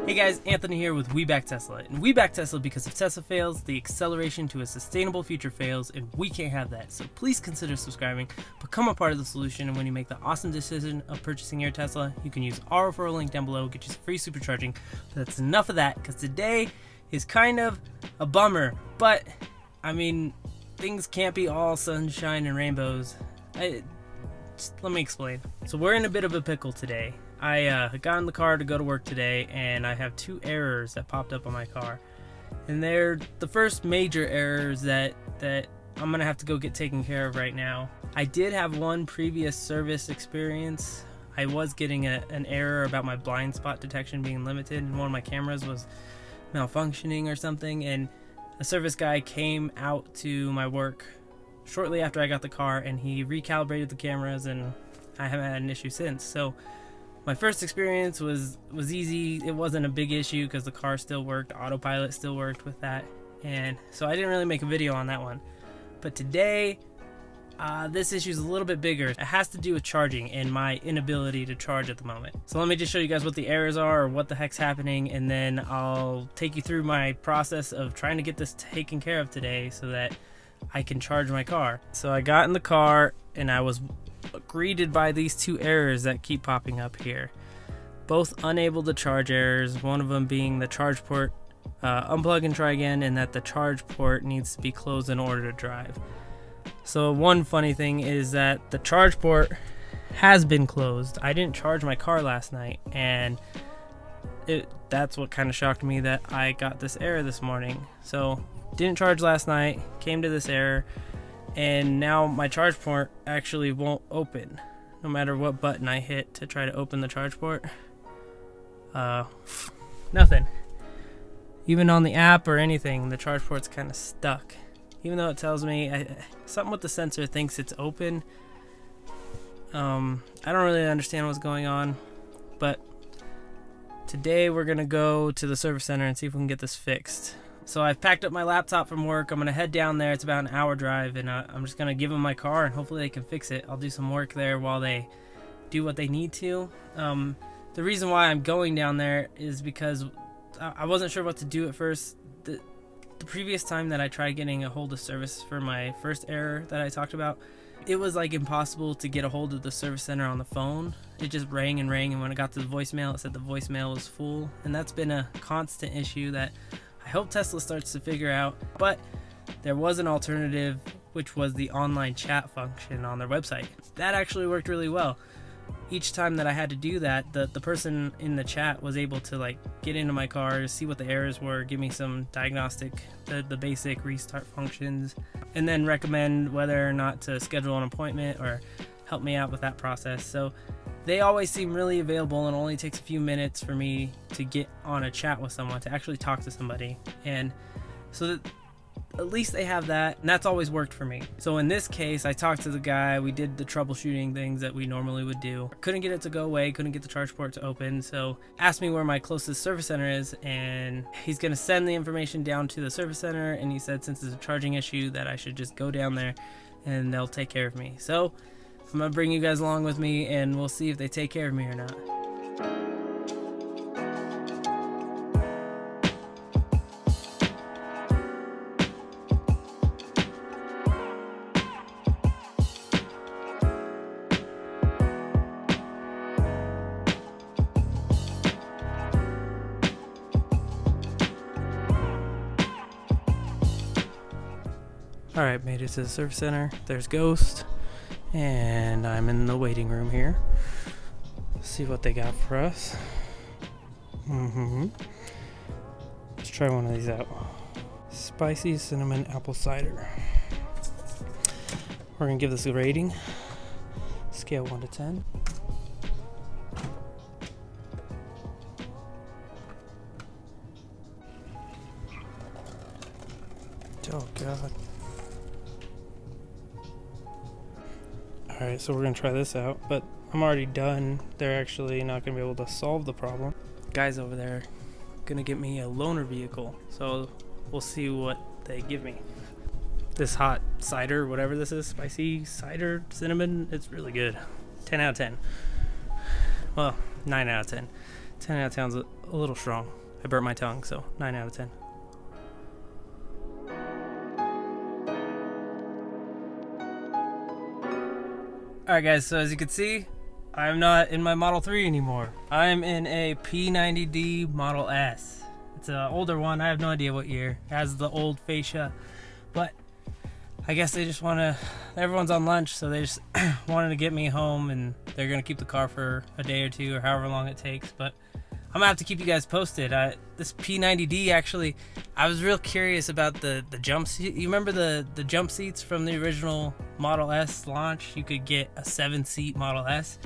Hey guys, Anthony here with WeBackTesla. And WeBackTesla, because if Tesla fails, the acceleration to a sustainable future fails, and we can't have that. So please consider subscribing, become a part of the solution, and when you make the awesome decision of purchasing your Tesla, you can use our referral link down below, get you some free supercharging. But that's enough of that, because today is kind of a bummer. But, I mean, things can't be all sunshine and rainbows. Just let me explain. So we're in a bit of a pickle today. I got in the car to go to work today, and I have two errors that popped up on my car, and they're the first major errors that I'm gonna have to go get taken care of right now. I did have one previous service experience. I was getting an error about my blind spot detection being limited, and one of my cameras was malfunctioning or something, and a service guy came out to my work shortly after I got the car, and he recalibrated the cameras, and I haven't had an issue since. So my first experience was easy. It wasn't a big issue because the car still worked, autopilot still worked with that, and so I didn't really make a video on that one. But today, this issue is a little bit bigger. It has to do with charging and my inability to charge at the moment. So let me just show you guys what the errors are or what the heck's happening, and then I'll take you through my process of trying to get this taken care of today so that I can charge my car. So I got in the car and I was greeted by these two errors that keep popping up here. Both unable to charge errors, one of them being the charge port unplug and try again, and that the charge port needs to be closed in order to drive. So one funny thing is that the charge port has been closed. I didn't charge my car last night, and that's what kind of shocked me, that I got this error this morning. So didn't charge last night, came to this error, and now my charge port actually won't open no matter what button I hit to try to open the charge port. Nothing. Even on the app or anything, the charge port's kind of stuck, even though it tells me something with the sensor thinks it's open. I don't really understand what's going on, but today we're gonna go to the service center and see if we can get this fixed. So I've packed up my laptop from work. I'm gonna head down there. It's about an hour drive, and I'm just gonna give them my car, and hopefully they can fix it. I'll do some work there while they do what they need to. The reason why I'm going down there is because I wasn't sure what to do at first. The previous time that I tried getting a hold of service for my first error that I talked about, it was like impossible to get a hold of the service center on the phone. It just rang and rang, and when I got to the voicemail, it said the voicemail was full, and that's been a constant issue that I hope Tesla starts to figure out. But there was an alternative, which was the online chat function on their website. That actually worked really well. Each time that I had to do that, the person in the chat was able to like get into my car, see what the errors were, give me some diagnostic, the basic restart functions, and then recommend whether or not to schedule an appointment or help me out with that process. So they always seem really available, and it only takes a few minutes for me to get on a chat with someone, to actually talk to somebody. And so that at least they have that, and that's always worked for me. So in this case, I talked to the guy, we did the troubleshooting things that we normally would do. Couldn't get it to go away, couldn't get the charge port to open, so asked me where my closest service center is, and he's gonna send the information down to the service center, and he said since it's a charging issue that I should just go down there and they'll take care of me. So I'm gonna bring you guys along with me, and we'll see if they take care of me or not. Alright, made it to the service center. There's Ghost, and I'm in the waiting room here. Let's see what they got for us. Let's try one of these out. Spicy cinnamon apple cider. We're gonna give this a rating. Scale 1 to 10. Oh god. Alright, so we're gonna try this out, but I'm already done. They're actually not gonna be able to solve the problem. Guys over there gonna get me a loaner vehicle, so we'll see what they give me. This hot cider, whatever this is, spicy cider, cinnamon, it's really good. 10 out of 10. Well, 9 out of 10. 10 out of 10's a little strong. I burnt my tongue, so 9 out of 10. Alright guys, so as you can see, I'm not in my Model 3 anymore. I'm in a P90D Model S. It's an older one, I have no idea what year. It has the old fascia, but I guess they just want to, everyone's on lunch, so they just wanted to get me home, and they're going to keep the car for a day or two or however long it takes. But I'm going to have to keep you guys posted. This P90D, actually, I was real curious about the jump seat. You remember the jump seats from the original Model S launch? You could get a 7-seat Model S.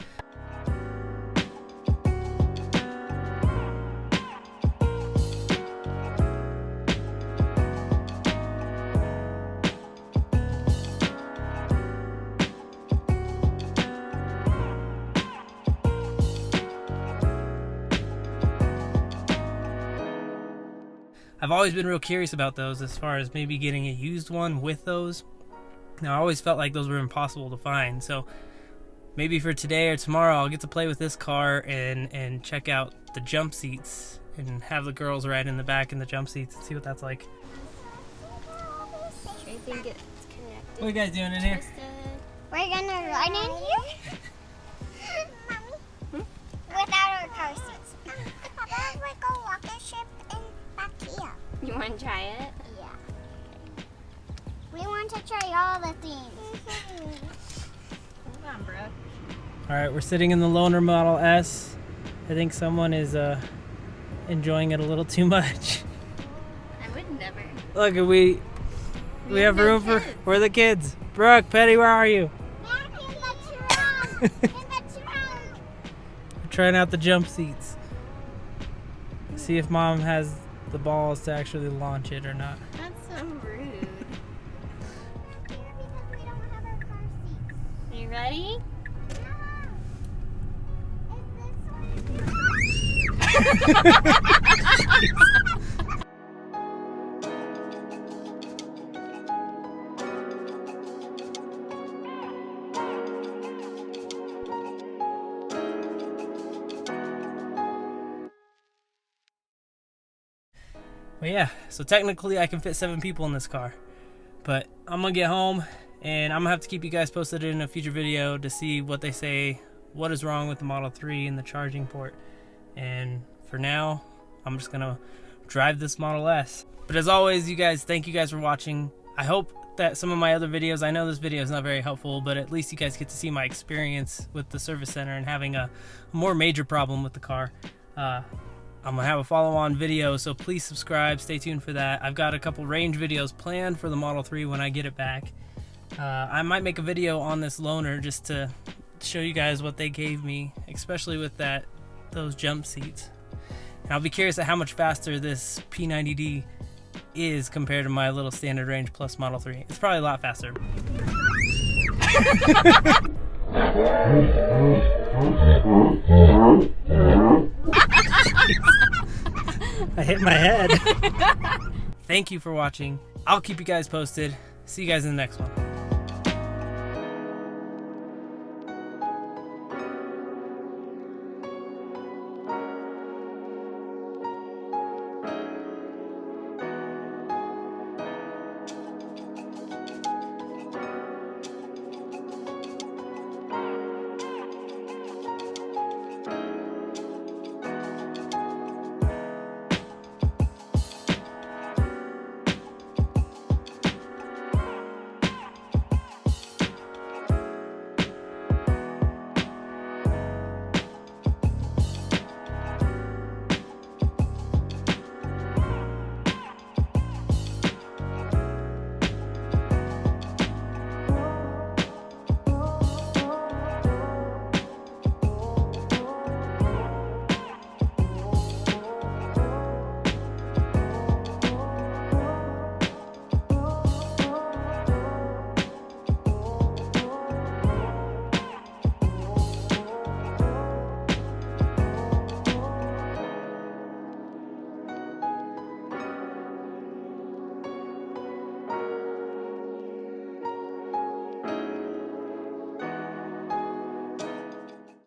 I've always been real curious about those, as far as maybe getting a used one with those. Now, I always felt like those were impossible to find, so maybe for today or tomorrow I'll get to play with this car and check out the jump seats and have the girls ride in the back in the jump seats and see what that's like. I think it's connected. What are you guys doing in here? We're gonna ride in here? Mommy? Without our car seats. There's like a rocket ship in back here. You want to try it? Yeah. We want to try all the things. Hold on, Brooke. Alright, we're sitting in the loaner Model S. I think someone is enjoying it a little too much. I would never. Look, we have room for, we're the kids. Brooke, Petty, where are you? We're trying out the jump seats. See if Mom has the balls to actually launch it or not. That's so rude. Are you ready? Well, yeah, so technically I can fit 7 people in this car, but I'm gonna get home and I'm gonna have to keep you guys posted in a future video to see what they say, what is wrong with the Model 3 and the charging port. And for now, I'm just gonna drive this Model S. But as always, you guys, thank you guys for watching. I hope that some of my other videos, I know this video is not very helpful, but at least you guys get to see my experience with the service center and having a more major problem with the car. I'm gonna have a follow-on video, so please subscribe, stay tuned for that. I've got a couple range videos planned for the Model 3 when I get it back. I might make a video on this loaner just to show you guys what they gave me, especially with those jump seats. And I'll be curious at how much faster this P90D is compared to my little standard range plus Model 3. It's probably a lot faster. I hit my head. Thank you for watching. I'll keep you guys posted. See you guys in the next one.